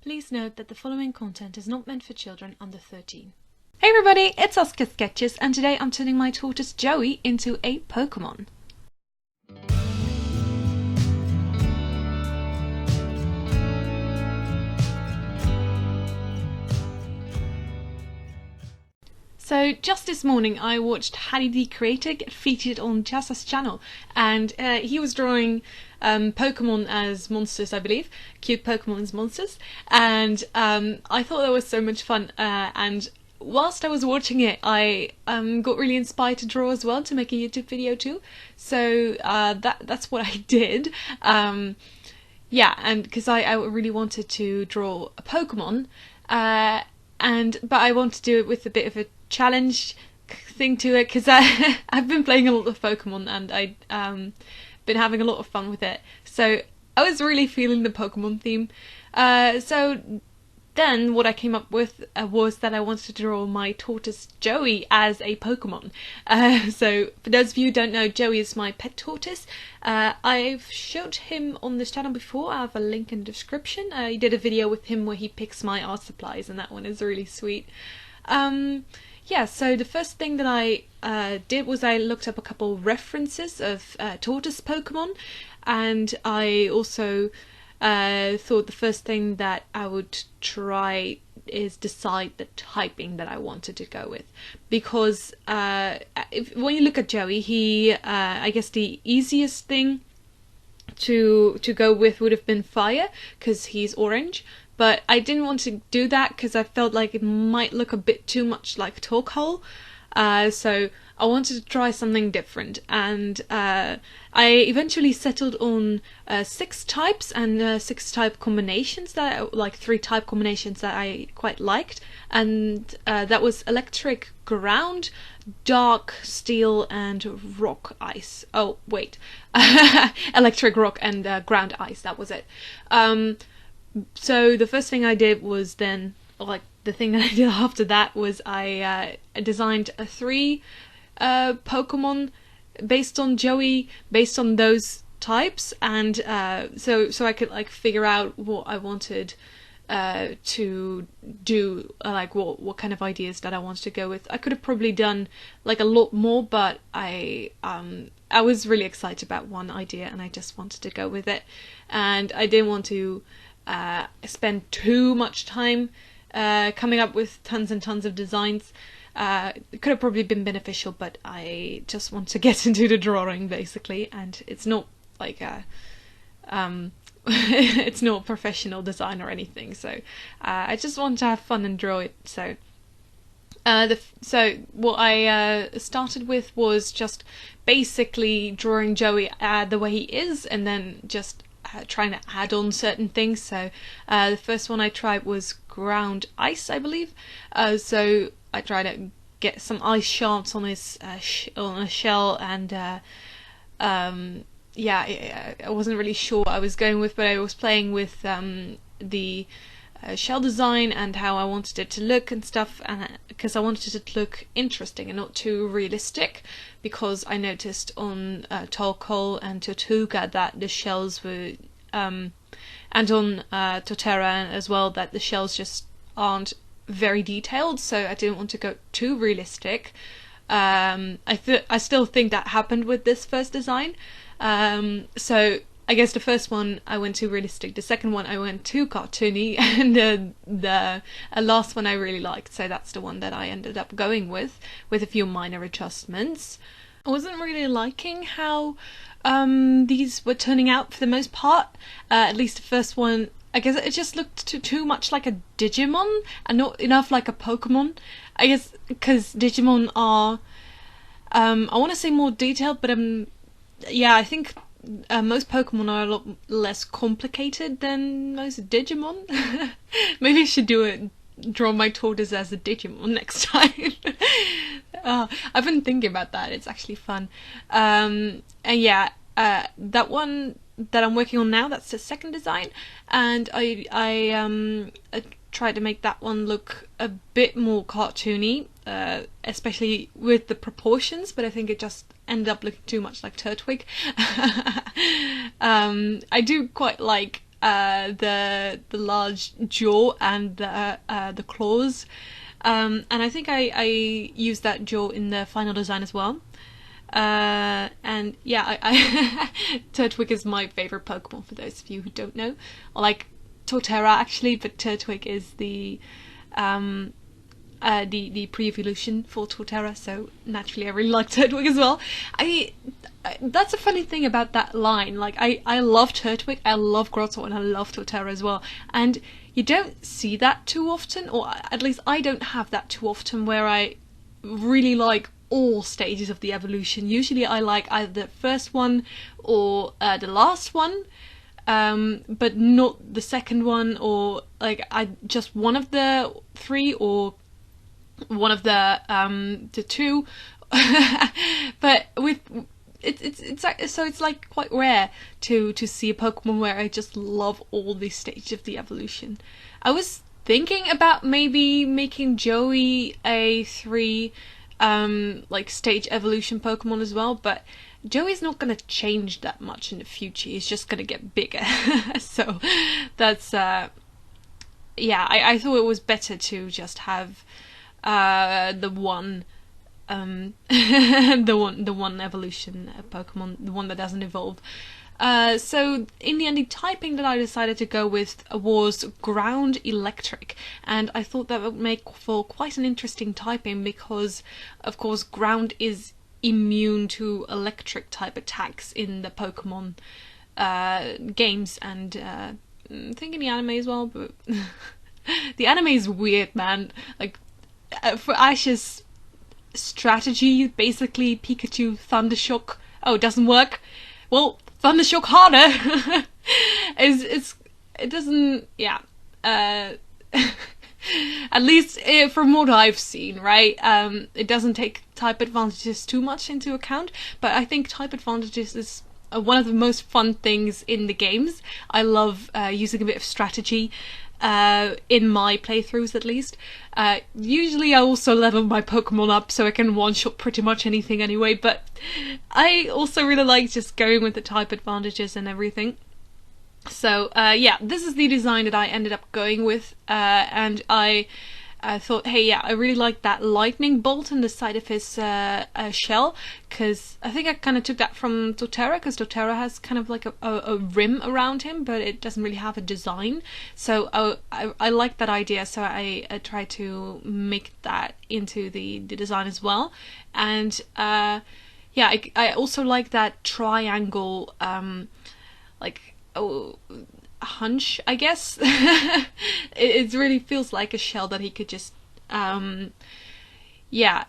Please note that the following content is not meant for children under 13. Hey everybody, it's SaskiaSketches, and today I'm turning my tortoise Joey into a Pokémon. So just this morning I watched HADDY the creator get featured on Jazza's channel, and he was drawing Pokémon as monsters, I believe, cute Pokémon as monsters, and I thought that was so much fun, and whilst I was watching it I got really inspired to draw as well, to make a YouTube video too, so that's what I did. Yeah, and because I really wanted to draw a Pokémon, but I want to do it with a bit of a challenge thing to it, because I've been playing a lot of Pokemon and I've been having a lot of fun with it, so I was really feeling the Pokemon theme. So then what I came up with was that I wanted to draw my tortoise Joey as a Pokemon. So for those of you who don't know, Joey is my pet tortoise. I've showed him on this channel before. I have a link in the description. I did a video with him where he picks my art supplies, and that one is really sweet. Yeah, so the first thing that I did was I looked up a couple references of tortoise Pokemon, and I also thought the first thing that I would try is decide the typing that I wanted to go with, because when you look at Joey, he I guess the easiest thing to go with would have been fire, because he's orange. But I didn't want to do that because I felt like it might look a bit too much like Torkoal. So I wanted to try something different, and I eventually settled on 6 types and 6 type combinations, that like 3 type combinations that I quite liked, and that was electric, ground, dark, steel, and rock ice. Oh wait, electric, rock, and ground ice. That was it. So the first thing I did was then, like the thing that I did after that was I designed 3 Pokemon based on Joey, based on those types, and so I could like figure out what I wanted to do, like what kind of ideas that I wanted to go with. I could have probably done like a lot more, but I was really excited about one idea and I just wanted to go with it, and I didn't want to spend too much time coming up with tons and tons of designs. It could have probably been beneficial, but I just want to get into the drawing basically, and it's not like a it's not a professional design or anything, so I just want to have fun and draw it. So so what I started with was just basically drawing Joey the way he is, and then just trying to add on certain things. So the first one I tried was ground ice, I believe. So I tried to get some ice shards on his on a shell, and yeah, I wasn't really sure what I was going with, but I was playing with the shell design and how I wanted it to look and stuff, and because I wanted it to look interesting and not too realistic, because I noticed on Torkoal and Tortuga that the shells were and on Torterra as well, that the shells just aren't very detailed, so I didn't want to go too realistic. I still think that happened with this first design. So I guess the first one I went too realistic, the second one I went too cartoony, and the last one I really liked, so that's the one that I ended up going with a few minor adjustments. I wasn't really liking how these were turning out for the most part, at least the first one. I guess it just looked too much like a Digimon and not enough like a Pokemon. I guess because Digimon are, I want to say more detailed, but yeah, I think most Pokemon are a lot less complicated than most Digimon. Maybe I should draw my tortoise as a Digimon next time. I've been thinking about that. It's actually fun. And yeah, that one that I'm working on now, that's the second design, and I tried to make that one look a bit more cartoony, especially with the proportions, but I think it just ended up looking too much like Turtwig. I do quite like the large jaw and the claws, and I think I used that jaw in the final design as well. And yeah, Turtwig is my favorite Pokemon, for those of you who don't know. I like Torterra actually, but Turtwig is the pre-evolution for Torterra, so naturally I really like Turtwig as well. That's a funny thing about that line. Like, I love Turtwig, I love Grotto, and I love Torterra as well. And you don't see that too often, or at least I don't have that too often, where I really like all stages of the evolution. Usually I like either the first one or the last one, but not the second one, or like just one of the three, or one of the two. But with it's like quite rare to see a Pokemon where I just love all these stages of the evolution. I was thinking about maybe making Joey a 3 like stage evolution Pokemon as well, but Joey's not gonna change that much in the future. He's just gonna get bigger. So that's yeah, I thought it was better to just have the one the one evolution Pokemon, the one that doesn't evolve. So in the end, the typing that I decided to go with was ground electric, and I thought that would make for quite an interesting typing because, of course, ground is immune to electric type attacks in the Pokemon games, and I think in the anime as well, but the anime is weird, man. Like, for Ash's strategy, basically Pikachu Thundershock, oh, it doesn't work. Well, Thundershock harder. It doesn't, yeah. At least from what I've seen, right? It doesn't take type advantages too much into account, but I think type advantages is one of the most fun things in the games. I love using a bit of strategy in my playthroughs, at least. Usually I also level my Pokemon up so I can one-shot pretty much anything anyway, but I also really like just going with the type advantages and everything. So yeah, this is the design that I ended up going with, and I thought, hey, yeah, I really like that lightning bolt on the side of his shell, because I think I kind of took that from Torterra, because Torterra has kind of like a rim around him, but it doesn't really have a design. So I like that idea, so I tried to make that into the design as well. And yeah, I also like that triangle, like, hunch, I guess. It really feels like a shell that he could just yeah,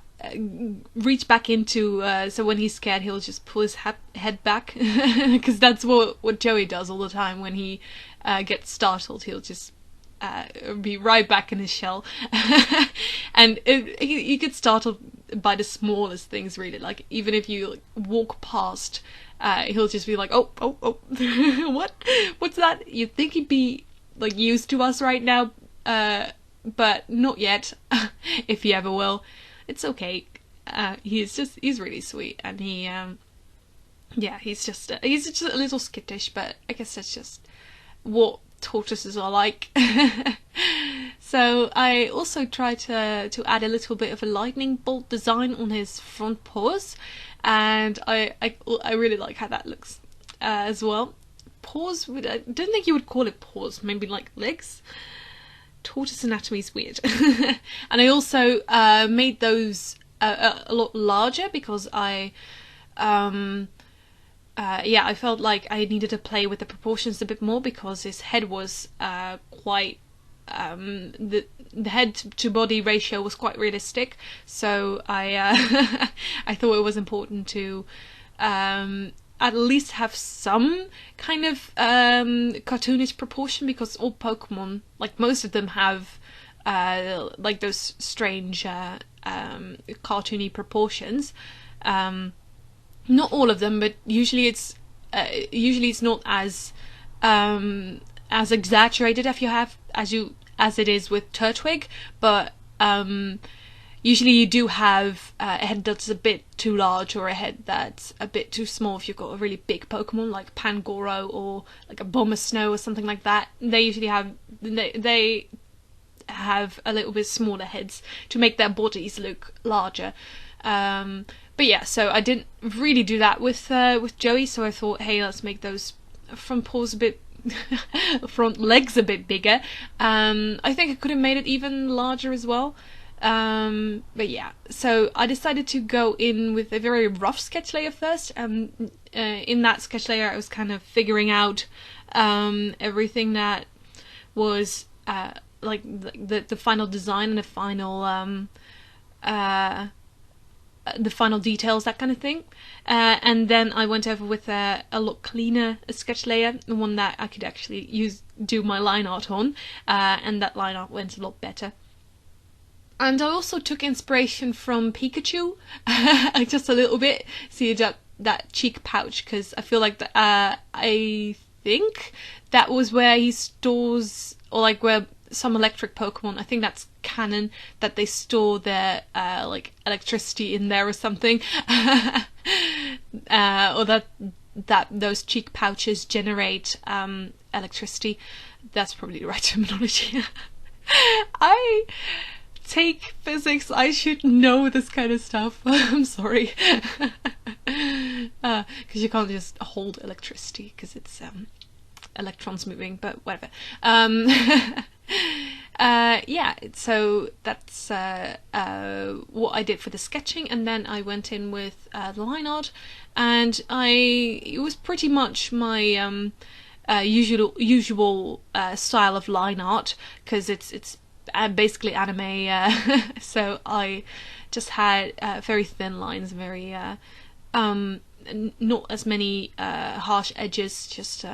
reach back into, so when he's scared he'll just pull his head back, because that's what Joey does all the time. When he gets startled, he'll just be right back in his shell. And he gets startled by the smallest things, really. Like, even if you walk past, he'll just be like, oh, what's that? You'd think he'd be like used to us right now, but not yet. If he ever will, it's okay. He's really sweet, and he yeah, he's just a little skittish, but I guess that's just what tortoises are like. So I also tried to add a little bit of a lightning bolt design on his front paws, and I really like how that looks as well. Paws, I don't think you would call it paws, maybe like legs. Tortoise anatomy is weird. And I also made those a lot larger because yeah, I felt like I needed to play with the proportions a bit more, because his head was quite the head to body ratio was quite realistic. So I I thought it was important to at least have some kind of cartoonish proportion, because all Pokemon, like most of them, have like those strange cartoony proportions. Not all of them, but usually it's not as exaggerated as it is with Turtwig, but usually you do have a head that's a bit too large or a head that's a bit too small if you've got a really big Pokemon like Pangoro or like a Bomber Snow or something like that. They usually have they have a little bit smaller heads to make their bodies look larger. But yeah, so I didn't really do that with Joey, so I thought, hey, let's make those front paws a bit front legs a bit bigger. I think I could have made it even larger as well. But yeah, so I decided to go in with a very rough sketch layer first. In that sketch layer I was kind of figuring out everything that was like the final design and the final details, that kind of thing. And then I went over with a lot cleaner sketch layer, the one that I could actually do my line art on, and that line art went a lot better. And I also took inspiration from Pikachu, just a little bit. See that cheek pouch, because I feel like I think that was where he stores, or like where some electric Pokemon, I think that's canon, that they store their like electricity in there or something, or that those cheek pouches generate electricity. That's probably the right terminology. I take physics, I should know this kind of stuff. I'm sorry. Because you can't just hold electricity because it's electrons moving, but whatever. Yeah, so that's what I did for the sketching, and then I went in with the line art, and it was pretty much my usual style of line art, because it's basically anime. So I just had very thin lines, very not as many harsh edges, just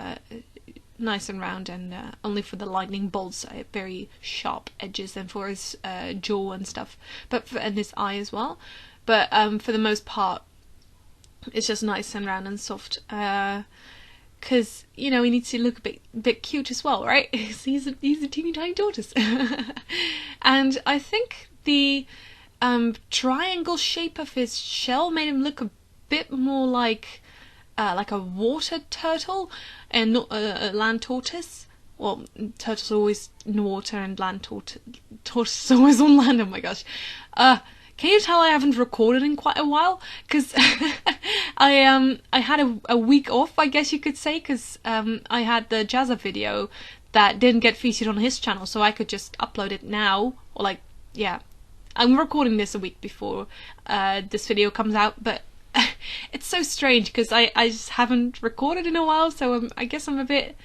nice and round, and only for the lightning bolts I have very sharp edges, and for his jaw and stuff, and his eye as well. But for the most part it's just nice and round and soft, because he needs to look a bit cute as well, right? he's a teeny tiny tortoise. And I think the triangle shape of his shell made him look a bit more like a water turtle and not a land tortoise. Well, turtles are always in water, and land tortoise is always on land. Oh my gosh. Can you tell I haven't recorded in quite a while? Because I had a week off, I guess you could say, because I had the Jazza video that didn't get featured on his channel, so I could just upload it now. Or like, yeah, I'm recording this a week before this video comes out, but it's so strange because I just haven't recorded in a while, so I guess I'm a bit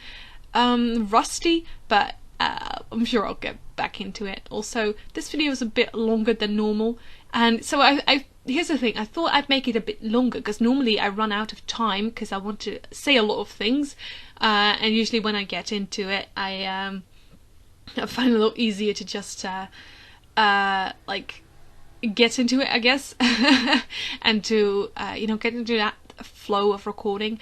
rusty, but I'm sure I'll get back into it. Also, this video is a bit longer than normal, and so here's the thing, I thought I'd make it a bit longer because normally I run out of time because I want to say a lot of things, and usually when I get into it I find it a lot easier to just like get into it, I guess, and to get into that flow of recording,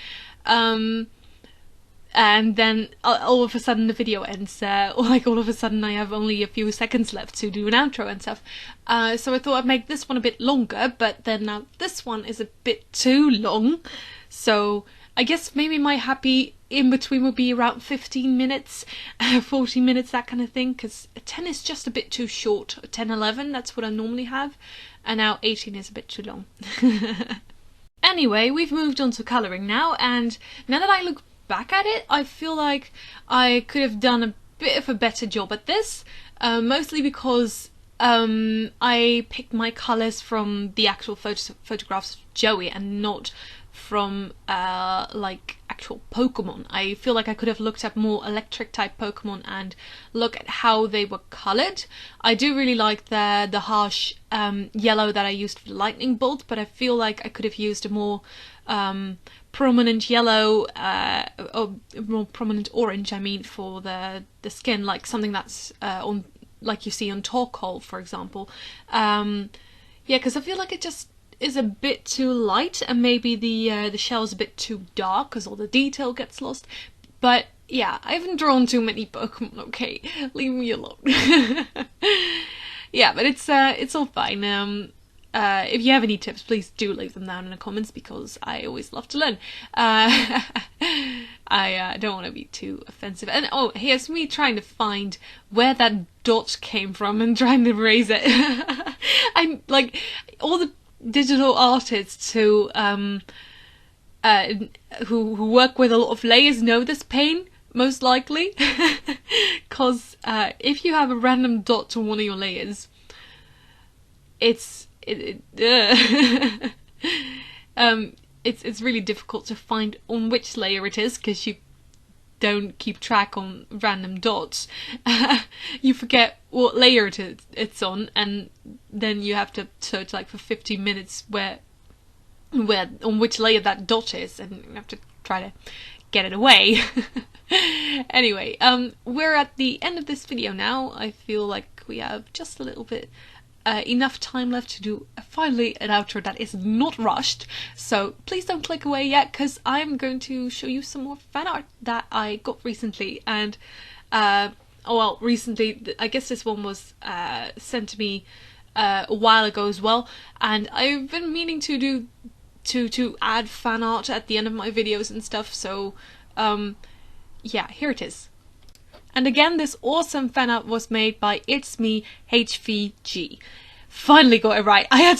and then all of a sudden the video ends, or like all of a sudden I have only a few seconds left to do an outro and stuff. So I thought I'd make this one a bit longer, but then now this one is a bit too long, so I guess maybe my happy in between would be around 15 minutes, 40 minutes, that kind of thing, because 10 is just a bit too short. 10, 11, that's what I normally have, and now 18 is a bit too long. Anyway, we've moved on to colouring now, and now that I look back at it, I feel like I could have done a bit of a better job at this, mostly because I picked my colours from the actual photographs of Joey and not from like actual Pokemon. I feel like I could have looked at more electric type Pokemon and look at how they were coloured. I do really like the harsh yellow that I used for the lightning bolt, but I feel like I could have used a more prominent yellow, or more prominent orange, I mean, for the skin, like something that's on, like you see on Torkoal, for example. Yeah, because I feel like it just is a bit too light, and maybe the shell's a bit too dark because all the detail gets lost. But yeah, I haven't drawn too many Pokemon, okay? Leave me alone. yeah, but it's all fine. If you have any tips, please do leave them down in the comments because I always love to learn. I don't want to be too offensive. And oh, here's me trying to find where that dot came from and trying to erase it. I'm like, all the digital artists who work with a lot of layers know this pain, most likely. Because if you have a random dot on one of your layers, it's really difficult to find on which layer it is because you don't keep track on random dots. You forget what layer it's on, and then you have to search like for 15 minutes where on which layer that dot is, and you have to try to get it away. Anyway, we're at the end of this video now. I feel like we have just a little bit enough time left to do finally an outro that is not rushed, so please don't click away yet because I'm going to show you some more fan art that I got recently. And recently, I guess this one was sent to me a while ago as well, and I've been meaning to do to add fan art at the end of my videos and stuff, so yeah, here it is. And again, this awesome fan art was made by It's Me HVG. Finally got it right. I had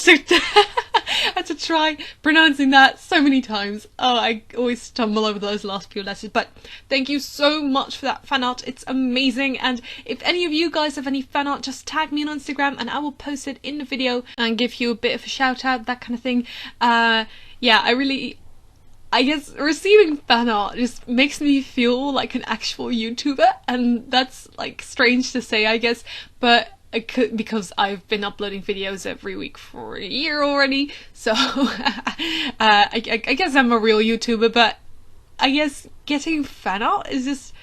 to try pronouncing that so many times. Oh, I always stumble over those last few letters. But thank you so much for that fan art. It's amazing. And if any of you guys have any fan art, just tag me on Instagram and I will post it in the video and give you a bit of a shout out, that kind of thing. Yeah, I guess receiving fan art just makes me feel like an actual YouTuber, and that's like strange to say, I guess, but because I've been uploading videos every week for a year already, so I guess I'm a real YouTuber, but I guess getting fan art is just,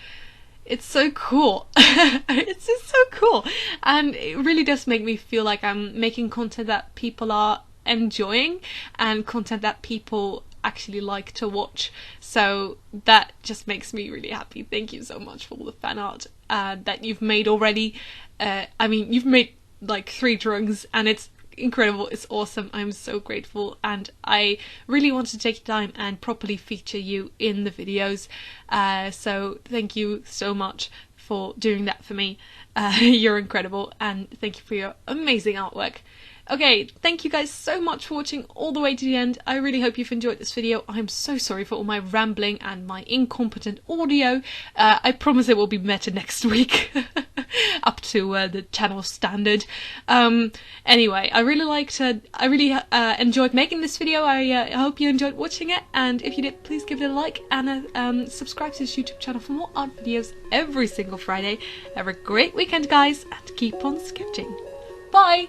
it's so cool. It's just so cool, and it really does make me feel like I'm making content that people are enjoying and content that people actually like to watch, so that just makes me really happy. Thank you so much for all the fan art that you've made already. I mean, you've made like 3 drawings and it's incredible, it's awesome, I'm so grateful, and I really want to take time and properly feature you in the videos, so thank you so much for doing that for me. You're incredible, and thank you for your amazing artwork. Okay, thank you guys so much for watching all the way to the end. I really hope you've enjoyed this video. I'm so sorry for all my rambling and my incompetent audio. I promise it will be better next week, up to the channel standard. Anyway, I really enjoyed making this video. I hope you enjoyed watching it, and if you did, please give it a like and subscribe to this YouTube channel for more art videos every single Friday. Have a great weekend, guys, and keep on sketching. Bye!